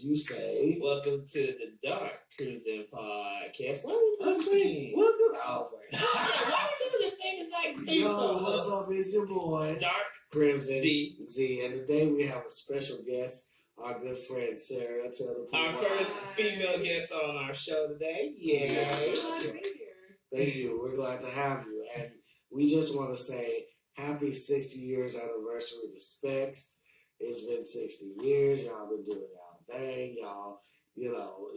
you say. Welcome to the Dark Cruising Podcast. Why would I'm saying, welcome. Oh, why would you do the same exact thing? Yo, what's up? It's your boys, Dark Crimson D. Z, and today we have a special guest, our good friend Sarah. Tell the people Our first female guest on our show today. Yay! Glad to be here. Thank you. We're glad to have you, and we just want to say happy 60 years anniversary to Specs. It's been 60 years. Y'all been doing y'all thing. Y'all, you know,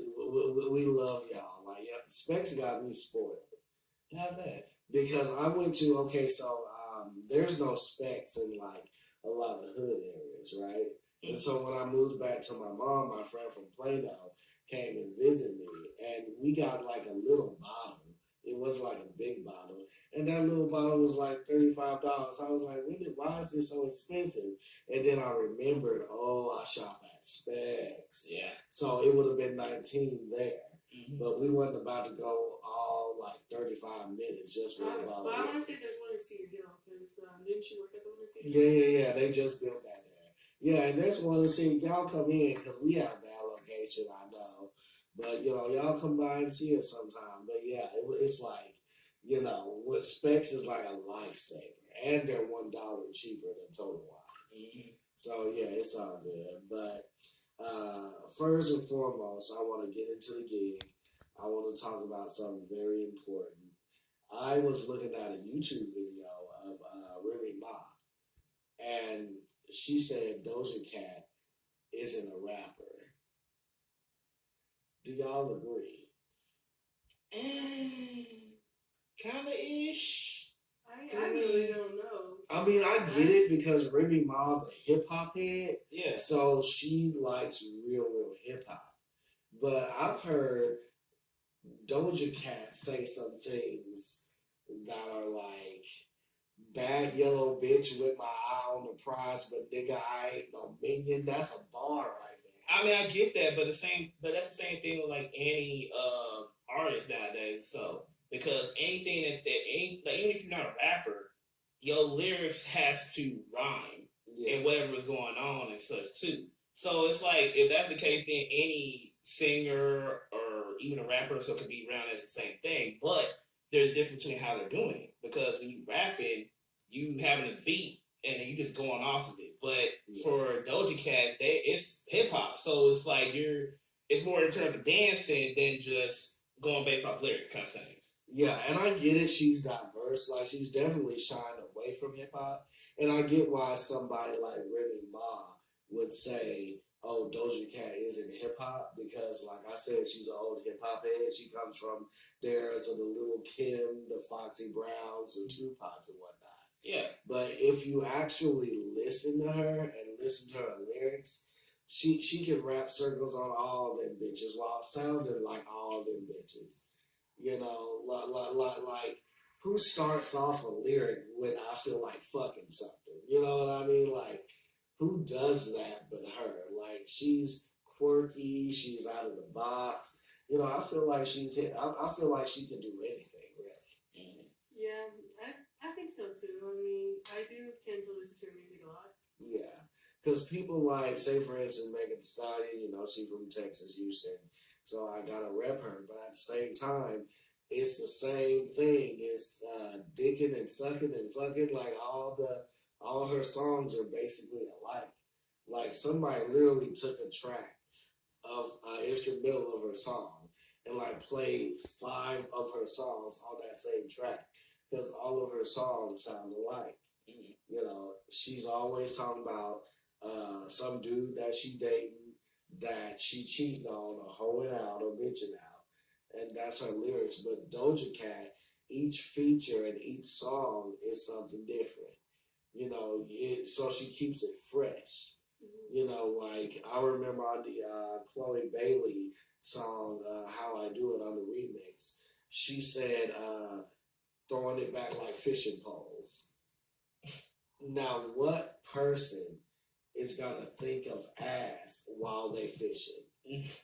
we love y'all. Like, yeah, Specs got me spoiled. How's that? Because I went to, there's no Specs in, like, a lot of hood areas, right? Mm-hmm. And so when I moved back to my mom, my friend from Plano came and visited me, and we got, like, a little bottle. It wasn't like a big bottle. And that little bottle was like $35. I was like, why is this so expensive? And then I remembered, I shop at Specs. Yeah. So it would have been 19 there. Mm-hmm. But we wasn't about to go all like 35 minutes just for a bottle. Well, I want to say there's one in Cedar Hill, because didn't you work at the one in Cedar Hill? Yeah. They just built that there. Yeah, and there's one to see. Y'all come in, because we have a bad location, I know. But, y'all come by and see us sometime. But, yeah, it's like, what Specs is like a lifesaver. And they're $1 cheaper than Total Wines. Mm-hmm. So, yeah, it's all good. But first and foremost, I want to get into the gig. I want to talk about something very important. I was looking at a YouTube video of Remy Ma. And she said Doja Cat isn't a rapper. Do y'all agree? Kinda ish. I really don't know. I mean, I get it because Remy Ma's a hip hop head. Yeah. So she likes real hip hop. But I've heard Doja Cat say some things that are like, bad yellow bitch with my eye on the prize, but nigga, I ain't no minion. That's a bar right there. I mean, I get that, but that's the same thing with like any artist nowadays. So because anything that even if you're not a rapper, your lyrics has to rhyme and whatever is going on and such too. So it's like if that's the case, then any singer or even a rapper so could be around as the same thing. But there's a difference between how they're doing it, because when you rapping, you having a beat and then you just going off of it. But for Doja Cat, it's hip hop, so it's like it's more in terms of dancing than just going based off lyrics kind of thing. Yeah, and I get it. She's diverse. Like, she's definitely shined away from hip hop, and I get why somebody like Remy Ma would say, "Oh, Doja Cat isn't hip hop," because, like I said, she's an old hip hop head. She comes from the eras of the Lil' Kim, the Foxy Browns, and Tupacs and whatnot. Yeah. But if you actually listen to her and listen to her lyrics, she can rap circles on all them bitches while sounding like all them bitches. Like who starts off a lyric with "I feel like fucking something"? You know what I mean? Like, who does that but her? Like, she's quirky, she's out of the box. I feel like I feel like she can do anything, really. Mm-hmm. Yeah, I think so too. I mean, I do tend to listen to her music a lot. Yeah, because people like, say for instance, Megan Thee Stallion, she's from Texas, Houston, so I gotta rep her. But at the same time, it's the same thing. It's dicking and sucking and fucking. Like, all her songs are basically alike. Like, somebody literally took a track of instrumental of her song and like played 5 of her songs on that same track, because all of her songs sound alike. Mm-hmm. She's always talking about some dude that she dating, that she cheating on or hoeing out or bitching out, and that's her lyrics. But Doja Cat, each feature and each song is something different. So she keeps it fresh. Like, I remember on the Chloe Bailey song, How I Do It, on the remix, she said, throwing it back like fishing poles. Now, what person is going to think of ass while they fishing?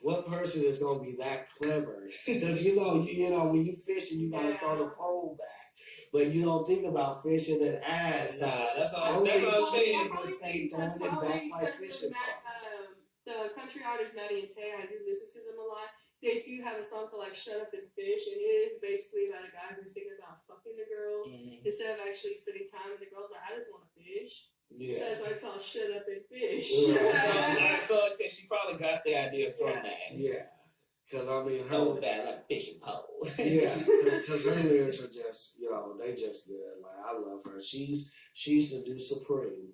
What person is going to be that clever? Because, when you fishing, you got to throw the pole back. But you don't think about fishing and ass. Nah, that's all I'm saying. Say throwing it back like fishing poles. the country artist Maddie and Tay, I do listen to them a lot. They do have a song called like "Shut Up and Fish," and it is basically about a guy who's thinking about fucking the girl instead of actually spending time with the girl's like, I just want to fish. So Yeah. that's why it's called "Shut Up and Fish." Yeah. So she probably got the idea from Yeah. that. Yeah. Because I mean, Oh, bad like fishing pole. yeah, because her lyrics are just, they just good. Like I love her. She's the new Supreme.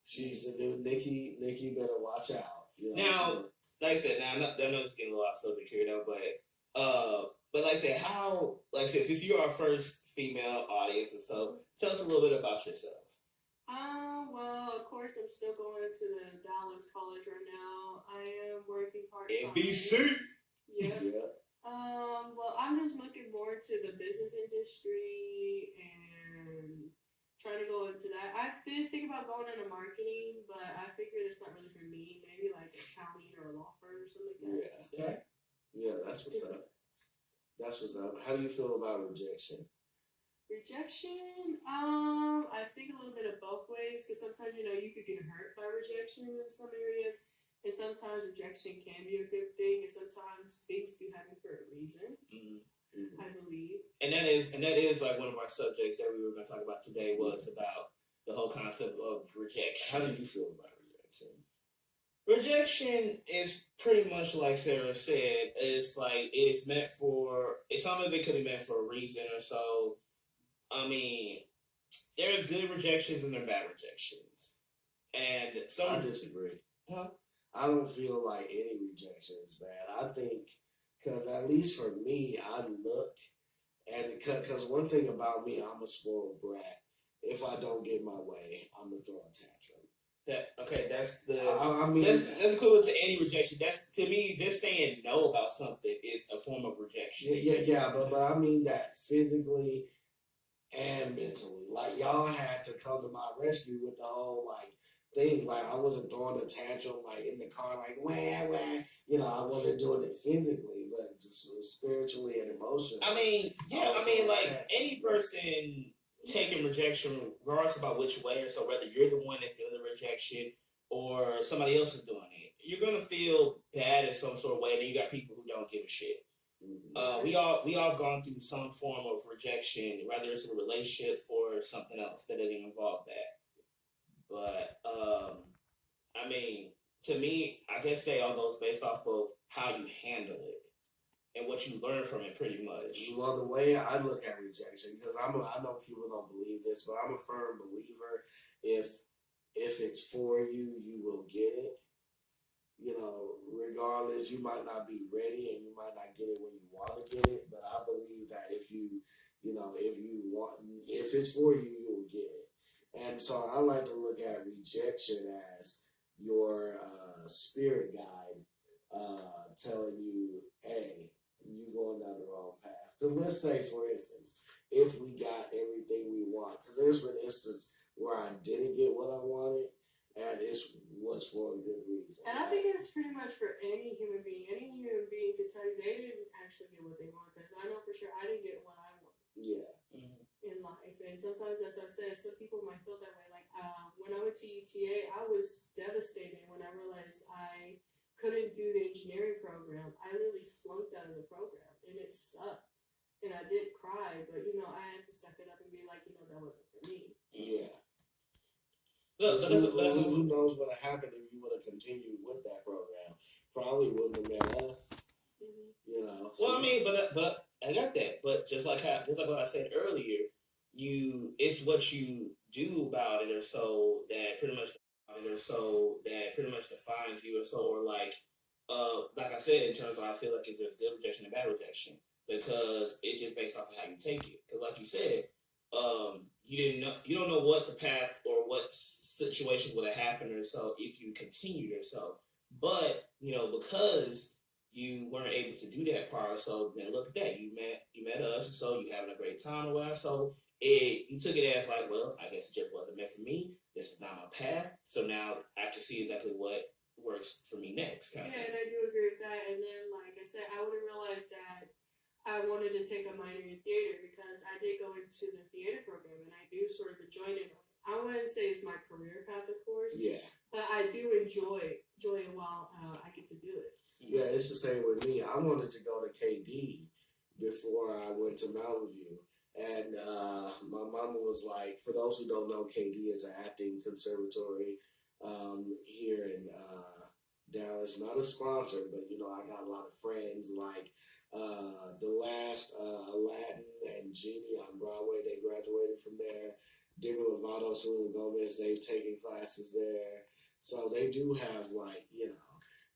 She's the new Nicki. Nicki better watch out. Now, like I said, now I know it's getting a lot of subject here though, but like I said, since you're our first female audience, and so tell us a little bit about yourself. Well, of course, I'm still going to the Dallas College right now. I am working part-time. NBC. Yeah. Yeah. Well, I'm just looking more to the business industry and trying to go into that. I did think about going into marketing, but I figured it's not really for me. Maybe like accounting or a law firm or something like that. Yeah. Yeah, that's what's up. That's what's up. How do you feel about rejection? Rejection, I think a little bit of both ways, because sometimes you could get hurt by rejection in some areas, and sometimes rejection can be a good thing, and sometimes things do happen for a reason. Mm-hmm. I believe, and that is like one of our subjects that we were going to talk about today was about the whole concept of rejection. How do you feel about rejection? Rejection is pretty much like Sarah said. It's like some of it could be meant for a reason or so. I mean, there's good rejections and there are bad rejections. And some I disagree. Huh? I don't feel like any rejection is bad. I think, because at least for me, I look, and because one thing about me, I'm a spoiled brat. If I don't get my way, I'm going to throw a tantrum. That's the. I mean, that's equivalent to any rejection. That's, to me, just saying no about something is a form of rejection. Yeah, but I mean that physically and mentally. Like, y'all had to come to my rescue with the whole, like, thing. Like, I wasn't throwing a tantrum, like, in the car, like, wah. I wasn't doing it physically, but just spiritually and emotionally. I mean, like, any person taking rejection, regardless about which way, or so whether you're the one that's doing the rejection or somebody else is doing it, you're going to feel bad in some sort of way. Then you got people who don't give a shit. We all have gone through some form of rejection, whether it's in relationships or something else that doesn't involve that. But I mean, to me, I guess they all goes based off of how you handle it and what you learn from it, pretty much. Well, the way I look at rejection, because I know people don't believe this, but I'm a firm believer. If it's for you, you will get it. Regardless, you might not be ready and you might not get it when you want to get it, but I believe that if it's for you, you will get it. And so I like to look at rejection as your spirit guide telling you, hey, you're going down the wrong path. Because let's say, for instance, if we got everything we want, because there's been instances where I didn't get what I wanted, and it was for a good reason. and I think it's pretty much for any human being. Any human being can tell you they didn't actually get what they want, because I know for sure I didn't get what I wanted. Yeah. In life, and sometimes, as I said, some people might feel that way. Like when I went to UTA, I was devastated when I realized I couldn't do the engineering program. I literally flunked out of the program, and it sucked. And I did cry, but I had to suck it up and be like, that wasn't for me. Yeah. But who knows what would have happened if you would have continued with that program? Probably wouldn't have been us. Mm-hmm. Well, I mean, but I got that. But just like what I said earlier, it's what you do about it, or so that pretty much defines you, or so, or like I said, in terms of, I feel like there's good rejection and bad rejection, because it's just based off of how you take it. Because like you said, you don't know what the path or what situation would have happened or so if you continued or so. But because you weren't able to do that part, so then look at that. You met us, and so you having a great time or whatever. So you took it as like, well, I guess it just wasn't meant for me. This is not my path. So now I can see exactly what works for me next. Kind of thing. And I do agree with that. And then, like I said, I would have realized that I wanted to take a minor in theater, because I did go into the theater program, and I do sort of enjoy it. I wouldn't say it's my career path, of course. Yeah. But I do enjoy enjoy it while I get to do it. Yeah, it's the same with me. I wanted to go to KD before I went to Mountain View. And my mama was like, for those who don't know, KD is an acting conservatory here in Dallas. Not a sponsor, but I got a lot of friends like the last Aladdin and Genie on Broadway. They graduated from there. Demi Lovato, Selena Gomez, they've taken classes there. So they do have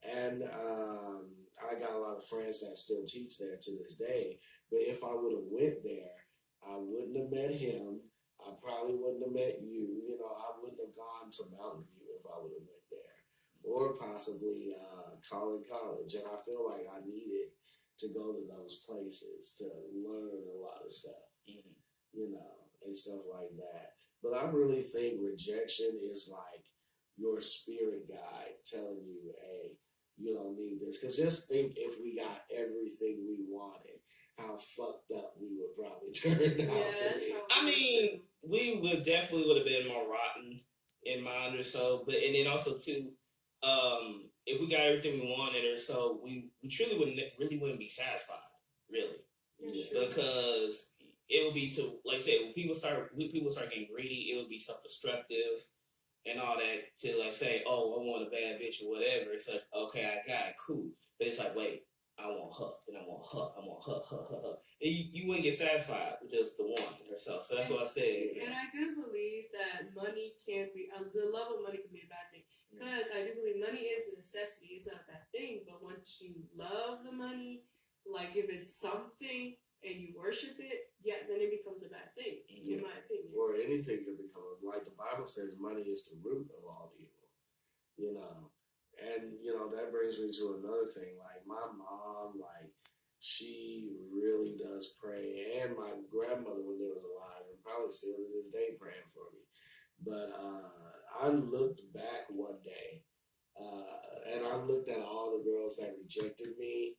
and I got a lot of friends that still teach there to this day. But if I would have went there, I wouldn't have met him. I probably wouldn't have met you. I wouldn't have gone to Mountain View if I would have went there, or possibly Collin College. And I feel like I needed to go to those places to learn a lot of stuff, and stuff like that. But I really think rejection is like your spirit guide telling you, hey, you don't need this. Because just think if we got everything we wanted, how fucked up we would probably turn out to be. I mean, we would have been more rotten in mind or so. But and then also too, if we got everything we wanted or so, we truly wouldn't be satisfied, really. Yeah. Because it would be to, like I said, when people start getting greedy, it would be self-destructive and all that to like say, oh, I want a bad bitch or whatever. It's like, okay, I got it, cool. But it's like, wait, I want her, then I want her. And you wouldn't get satisfied with just the one herself. So that's what I said. And I do believe that money can be, the love of money can be a bad thing. Because I do believe money is a necessity, it's not a bad thing. But once you love the money, like if it's something and you worship it, yeah, then it becomes a bad thing, in my opinion. Or anything can become, like the Bible says, money is the root of all evil. And that brings me to another thing. Like my mom, she really does pray, and my grandmother when they was alive, and probably still to this day praying for me. But I looked back one day, and I looked at all the girls that rejected me,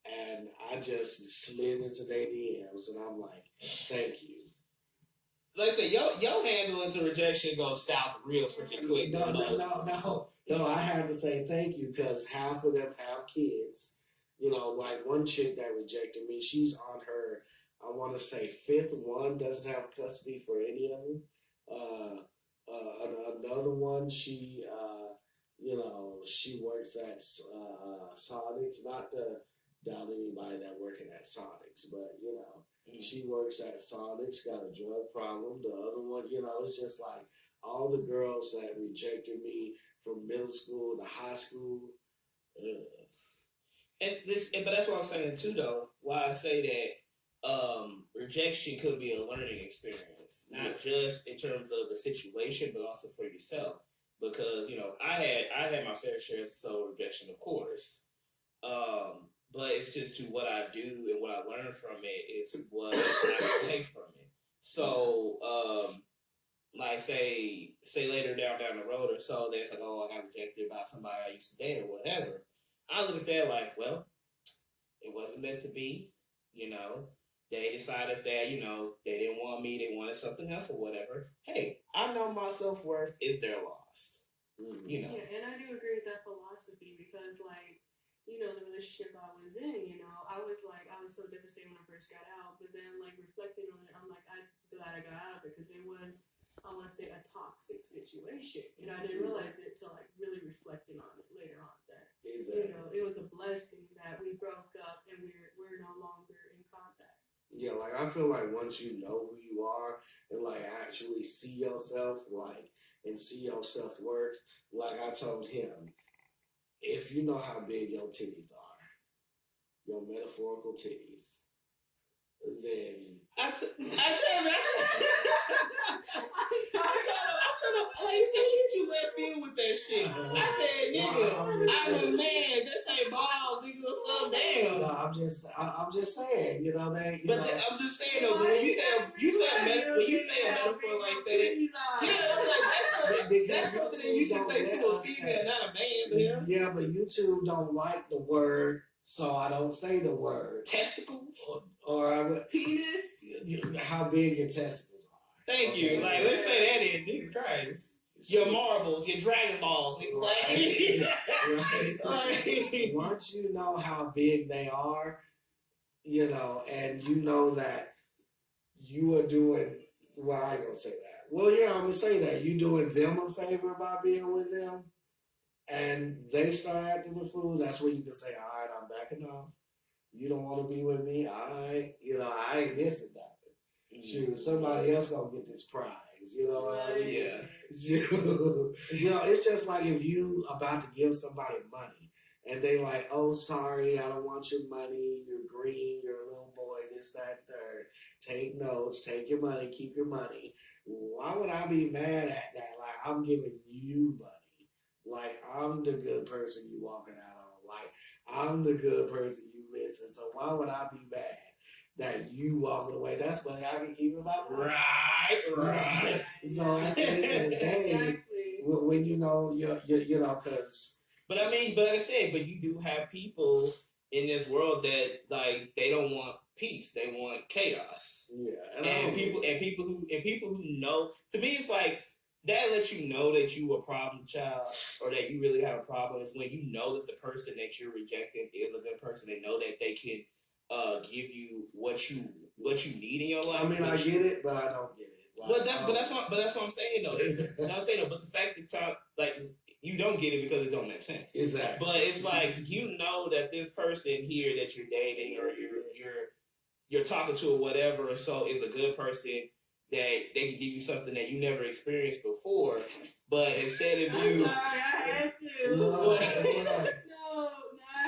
and I just slid into their DMs, and I'm like, thank you. Like I said, your handling to rejection goes south real freaking quick. No, I had to say thank you because half of them have kids. Like one chick that rejected me, she's on her, I want to say, fifth one, doesn't have custody for any of them. Another one, she works at Sonics, not to down anybody that working at Sonics, but she works at Sonics, got a drug problem. The other one, it's just like all the girls that rejected me from middle school to high school. But that's what I'm saying too, though. Why I say that rejection could be a learning experience, not just in terms of the situation, but also for yourself. Because I had my fair share of soul rejection, of course. But it's just to what I do and what I learn from it is what I take from it. So, like say later down the road or so, there's like, oh, I got rejected by somebody I used to date or whatever. I look at that like, well, it wasn't meant to be. They decided that they didn't want me, they wanted something else or whatever. Hey, I know my self-worth is their loss. Yeah, and I do agree with that philosophy because the relationship I was in, I was so devastated when I first got out, but then reflecting on it, I'm like, I'm glad I got out of it because it was, I want to say, a toxic situation, and I didn't realize it till really reflecting on it later on that it was a blessing that we broke up and we're no longer in contact. Yeah, I feel like once you know who you are and actually see yourself and see your self-worth, I told him, if you know how big your titties are, your metaphorical titties, then I told him, like, hit you left field with that shit. I said, nigga, I'm a man. This ain't balls, nigga. What's up, damn? No, I'm just saying, they. I'm just saying though. When you say a metaphor like that, that's something you should say to a female, not a man. Yeah, but you two don't like the word, so I don't say the word. Testicles or penis. How big your testicles are. Thank you. Let's say that is Jesus Christ. your marbles, your Dragon Balls. Right. Like, Once you know how big they are, and you know that you are doing, well, I ain't gonna say that. Well, yeah, I'm gonna say that. You doing them a favor by being with them, and they start acting a fool, that's when you can say, all right, I'm backing off. You don't want to be with me, I ain't missing nothing. Shoot, somebody else gonna get this prize. You know what I mean? yeah. It's just like if you about to give somebody money and they like, oh, sorry, I don't want your money. You're green. You're a little boy. This, that, third. Take notes. Take your money. Keep your money. Why would I be mad at that? Like, I'm giving you money. Like, I'm the good person you walking out on. Like, I'm the good person you listen. So why would I be mad that you walking away? That's money I can keep in my pocket. Right. So at the end of the day, Exactly. when because. But I mean, but like I said, but you do have people in this world that like they don't want peace; they want chaos. Yeah, And people who know. To me, it's like that lets you know that you a problem child or that you really have a problem. Is when you know that the person that you're rejecting is a good person. They know that they can give you what you need in your life. I mean, I get it, but I don't get it. Like, But that's what I'm saying though. You know what I'm saying though. But the fact that like you don't get it because it don't make sense. Exactly. But it's like you know that this person here that you're dating or you're talking to or whatever, so is a good person that they can give you something that you never experienced before. But instead of I'm you, sorry, I had to. No, I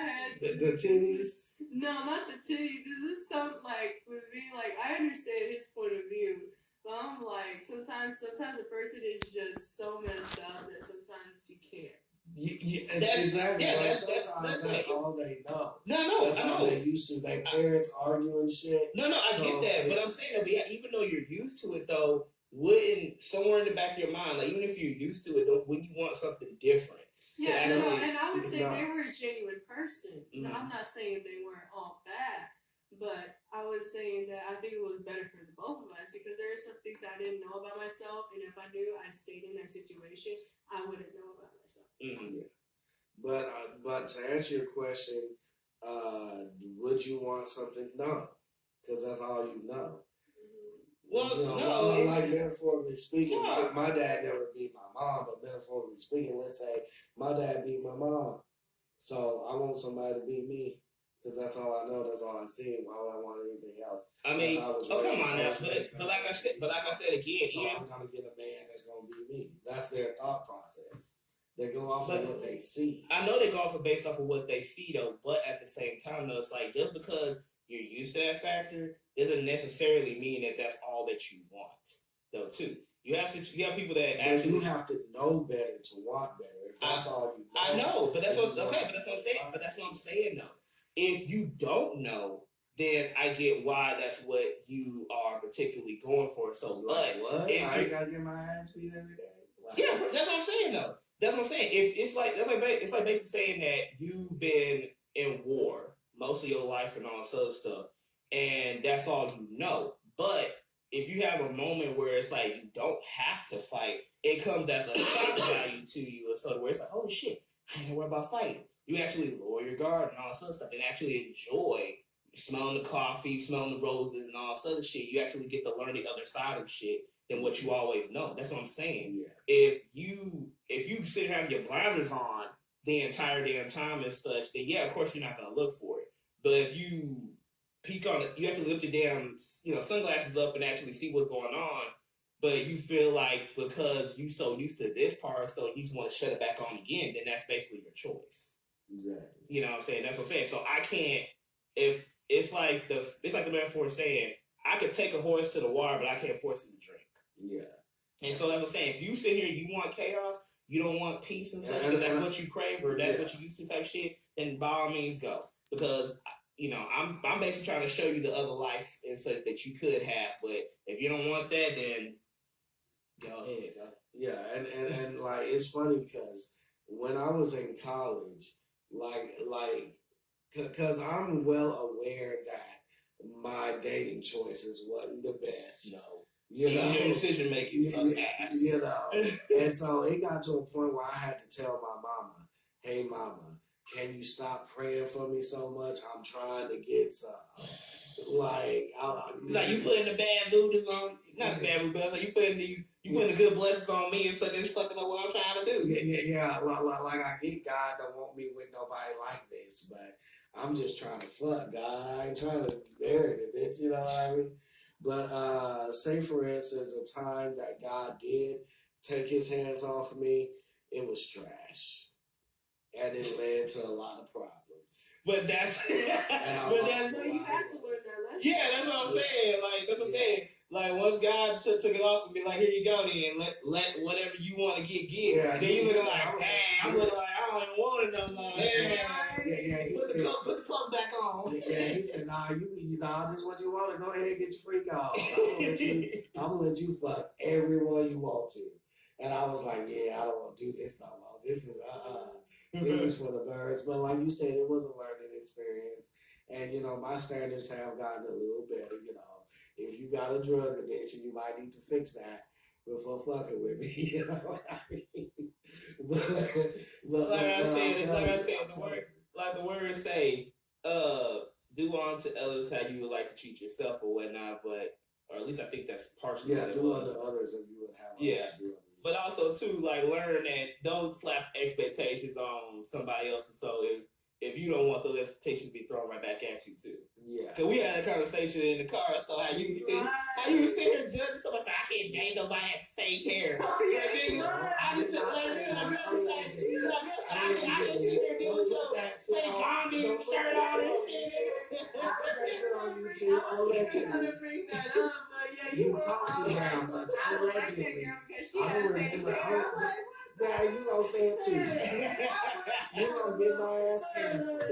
had to. the titties. No, not the titties. This is something like with me. Like I understand his point of view, but I'm like sometimes a person is just so messed up that sometimes you can't. Exactly. yeah, Like, that's that's it. all they know. No, That's I all know. they used to. Their parents arguing shit. No, I So, get that, but I'm saying that even though you're used to it, though, wouldn't somewhere in the back of your mind, like even if you're used to it, wouldn't you want something different? Yeah, To no, actually- and I would say No. they were a genuine person. Mhm. No, I'm not saying they weren't all bad, but I was saying that I think it was better for the both of us because there are some things I didn't know about myself, and if I knew I stayed in their situation, I wouldn't know about myself. Mhm. But to answer your question, would you want something? No, because that's all you know. Well, You know, no, like metaphorically speaking, Yeah. my dad never beat my mom, but metaphorically speaking, let's say my dad beat my mom, so I want somebody to beat me because that's all I know, that's all I see. Why would I want anything else? I mean, That's how I was oh come raised. on now, but like I said again, So I'm gonna get a man that's gonna beat me. That's their thought process. They go off of what they see. I know they go off based off of what they see though, but at the same time though, it's like just because you're used to that factor doesn't necessarily mean that that's all that you want though too. You have people that But actually you have to know better to want better. If that's all you know. I know, but that's what then you okay, but that's what I'm saying. But that's what I'm saying though. If you don't know, then I get why that's what you are particularly going for. So, Like, but what? if I you- ain't gotta get my ass beat every day. Like, yeah, but that's what I'm saying though. That's what I'm saying. If it's like it's like basically saying that you've been in war most of your life and all this other stuff, and that's all you know. But if you have a moment where it's like you don't have to fight, it comes as a shock value to you, or so where it's like, holy shit, I ain't worried about fighting. You actually lower your guard and all this other stuff, and actually enjoy smelling the coffee, smelling the roses, and all this other shit. You actually get to learn the other side of shit than what you always know. That's what I'm saying. yeah. If you sit here having your blinders on the entire damn time and such, then yeah, of course you're not gonna look for it. But if you peek on it, you have to lift your damn sunglasses up and actually see what's going on. But you feel like because you so used to this part, so you just want to shut it back on again, then that's basically your choice. Exactly. You know what I'm saying? That's what I'm saying. So I can't if it's like the metaphor saying I could take a horse to the water, but I can't force it to drink. Yeah. And so that's what I'm saying. If you sit here, you want chaos, you don't want peace and such, And because that's what you crave or that's yeah. what you used to type shit, then by all means go. Because I'm basically trying to show you the other life and such that you could have. But if you don't want that, then go ahead. Go. Yeah, and like it's funny because when I was in college, because I'm well aware that my dating choices wasn't the best. No. You Your know, decision making sucks ass. you know, and so it got to a point where I had to tell my mama, "Hey, mama, can you stop praying for me so much? I'm trying to get some." Like, Like you putting the bad booties on, not the bad booties, but like you putting the good blessings on me, and so then it's fucking up what I'm trying to do. yeah. Like I get God don't want me with nobody like this, but I'm just trying to fuck God. I ain't trying to marry the bitch. You know what I mean? But say for instance, the time that God did take His hands off of me, it was trash, and it led to a lot of problems. But that's, So you have to learn that lesson. yeah, that's what I'm saying. Like that's what I'm saying. Like once God took it off and be like, here you go, then let whatever you want to get. Yeah, then you looking like, I'm damn, I'm looking like I don't even want it no more. Yeah. Put the cloak back on. Yeah, he said, "Nah, you know, this is what you want to go ahead and get your freak on. I'm gonna let you fuck everyone you want to." And I was like, "Yeah, I don't want to do this no more. This is this is for the birds." But like you said, it was a learning experience, and you know, my standards have gotten a little better. You know, if you got a drug addiction, you might need to fix that before fucking with me. You know what I mean? But like I said, the words say, do unto others how you would like to treat yourself or whatnot, but or at least I think that's partially yeah, what it do was. unto others as you would have Yeah. others do unto you. But also too, like learn that don't slap expectations on somebody else. So if you don't want those expectations to be thrown right back at you too. Yeah. Cause we had a conversation in the car. So how you was sitting here judging somebody. I can't date nobody that fake hair. I just said, I can sit here dealing with your fake bondage shirt on and shit. I'm gonna bring that up, but yeah, you talk to them, but allegedly. I remember. Yeah, you gonna say it too. You gonna get my ass canceled.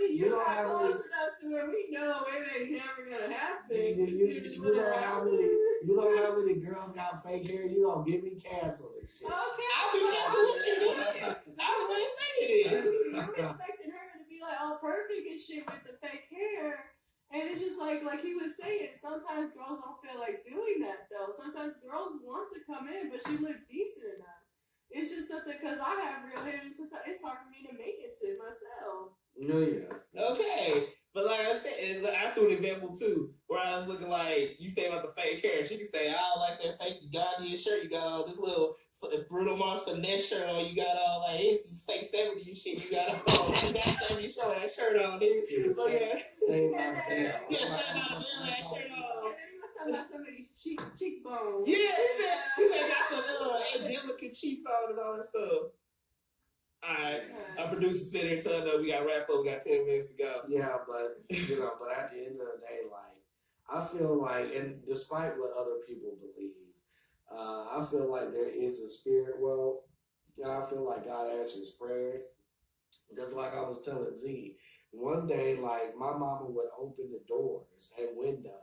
You don't have close enough to where we know it ain't never gonna happen. You know how many girls got fake hair? You gonna get me canceled and shit. Okay, I'll be canceled with you. I was gonna say it is. You expecting her to be like all perfect and shit with the fake hair. And it's just like he was saying, sometimes girls don't feel like doing that though. Sometimes girls want to come in, but she look decent enough. It's just something because I have real hair, and sometimes it's hard for me to make it to myself. No, yeah. Okay, but like I said, I threw an example too, where I was looking like you say about the fake hair. She could say, "I don't like that fake. You got on your shirt. You got all this little Bruno Mars finesse shirt on. You got all like this fake 70s shit. You got all that 70s show that shirt on. So yeah, Same amount of hair. Yeah, same amount of hair that shirt on. Talking about somebody's cheekbones. Yeah, he said got some Angelica cheekbone and all that stuff. Alright, our producer sitting here telling us we got to wrap up. We got 10 minutes to go. Yeah, but but at the end of the day, like I feel like, and despite what other people believe, I feel like there is a spirit world. I feel like God answers prayers. Just like I was telling Z, one day, like my mama would open the doors and windows.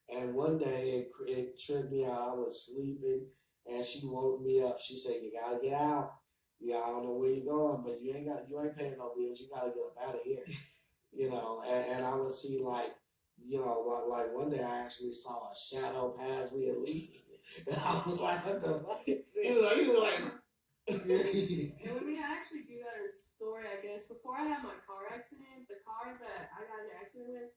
And one day it tripped me out. I was sleeping and she woke me up. She said, "You gotta get out. Yeah, I don't know where you're going, but you ain't paying no bills. You gotta get up out of here." And I would see like one day I actually saw a shadow pass me and leave. And I was like, what the fuck is this? He was like And let me actually do that story, I guess. Before I had my car accident, the car that I got in an accident with,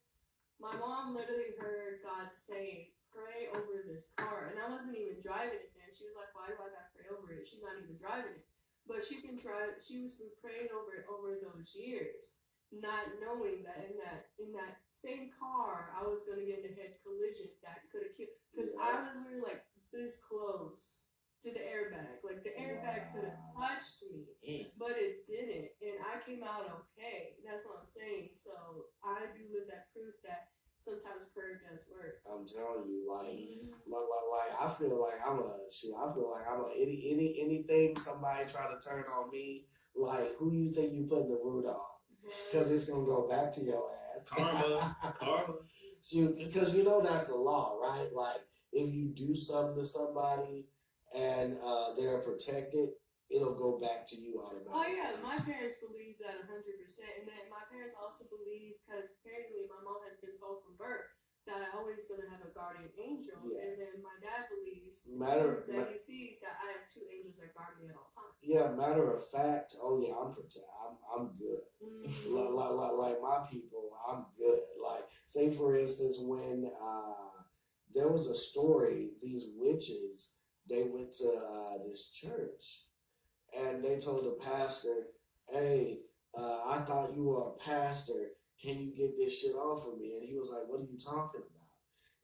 my mom literally heard God say, "Pray over this car." And I wasn't even driving it then. She was like, "Why do I gotta pray over it?" She's not even driving it. But she was praying over it over those years, not knowing that in that same car I was gonna get in a head collision that could have killed, because I was literally like this close to the airbag. Like the airbag could have touched me, but it didn't, and I came out okay. That's what I'm saying. So I do live that proof that sometimes prayer does work. I'm telling you, like I feel like anything somebody try to turn on me, like who you think you putting the root on? Because it's gonna go back to your ass. karma. Because that's the law, right? Like if you do something to somebody and they're protected, it'll go back to you automatically. Oh yeah, my parents believe that 100%, and then my parents also believe, because apparently my mom has been told from birth, that I always gonna have a guardian angel, Yeah. and then my dad believes Matter he sees that I have 2 angels that guard me at all times. Yeah, matter of fact, oh yeah, I'm protected. I'm good. Like my people, I'm good. Like, say for instance, when there was a story, these witches, they went to this church, and they told the pastor, "Hey, I thought you were a pastor. Can you get this shit off of me?" And he was like, "What are you talking about?"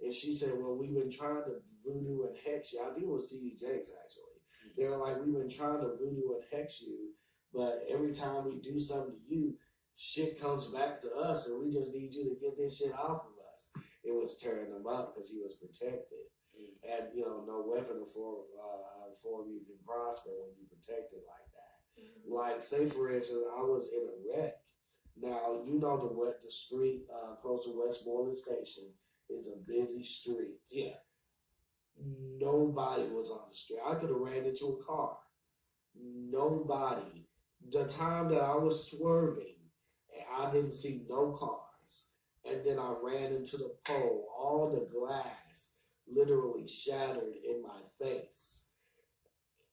And she said, "Well, we've been trying to voodoo and hex you." I think it was T.D. Jakes actually. They were like, "We've been trying to voodoo and hex you, but every time we do something to you, shit comes back to us, and we just need you to get this shit off of us." It was tearing him up because he was protected. And, no weapon of form you can prosper when you protect it like that. Like, say for instance, I was in a wreck. Now, the street close to Westmoreland Station is a busy street. Yeah. Nobody was on the street. I could have ran into a car. Nobody. The time that I was swerving, and I didn't see no cars. And then I ran into the pole. All the glass literally shattered in my face.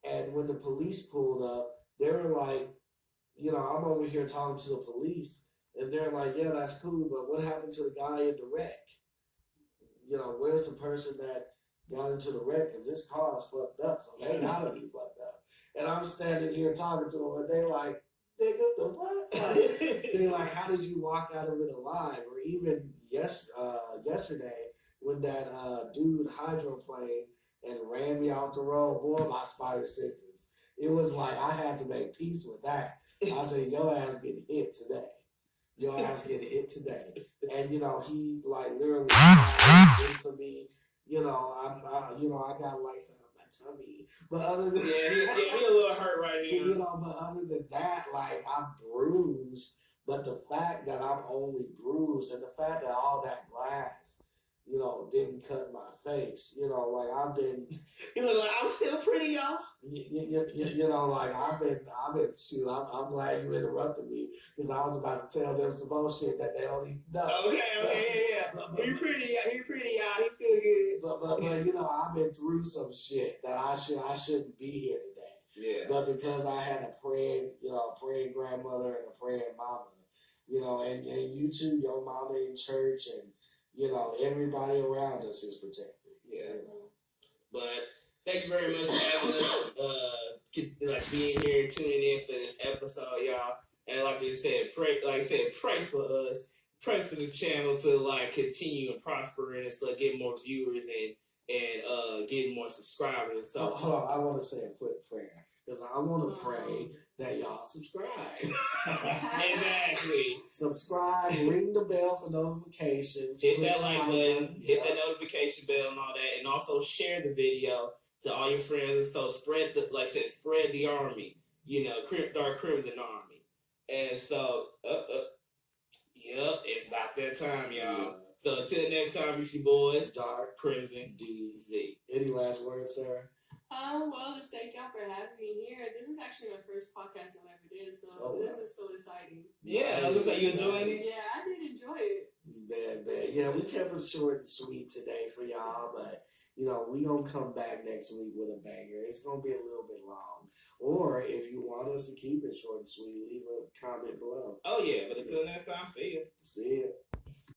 And when the police pulled up, they were like, I'm over here talking to the police, and they're like, "Yeah, that's cool, but what happened to the guy in the wreck? Where's the person that got into the wreck? Because this car is fucked up, so they gotta be fucked up." And I'm standing here talking to them, and they like, "Nigga, the what?" They're like, "How did you walk out of it alive?" Or even yesterday, when that dude hydroplaned and ran me off the road, boy, my spider senses. It was like I had to make peace with that. I said, "Your ass getting hit today. Your ass getting hit today." And he like literally into me. I got like my tummy, but other than he a little hurt right now. but other than that, like, I'm bruised. But the fact that I'm only bruised, and the fact that all that glass, didn't cut my face, like I've been. You look like I'm still pretty, y'all. Like I've been. Shoot, I'm glad you interrupted me because I was about to tell them some bullshit that they don't even know. Okay, yeah. But, He pretty, y'all. He's still good. But I've been through some shit that I shouldn't be here today. Yeah. But because I had a praying grandmother and a praying mama, and you too, your mama in church, and everybody around us is protected. Yeah. But thank you very much for having us, being here, tuning in for this episode, y'all. And like I said, pray for us. Pray for this channel to continue and prosper and get more viewers and get more subscribers. So hold on, I want to say a quick prayer because I want to pray that y'all subscribe. Exactly. Subscribe, ring the bell for notifications. Hit that like button, hit that notification bell and all that, and also share the video to all your friends. So spread the army. Dark Crimson Army. And so, it's about that time, y'all. Yeah. So until next time, it's your boys, Dark Crimson DZ. Any last words, Sarah? Well, just thank y'all for having me here. This is actually my first podcast I've ever did, so this is so exciting. Yeah, it looks like you enjoying it. Yeah, I did enjoy it. Bad. Yeah, we kept it short and sweet today for y'all, but we gonna come back next week with a banger. It's gonna be a little bit long. Or if you want us to keep it short and sweet, leave a comment below. Oh yeah, but until next time, see ya. See ya.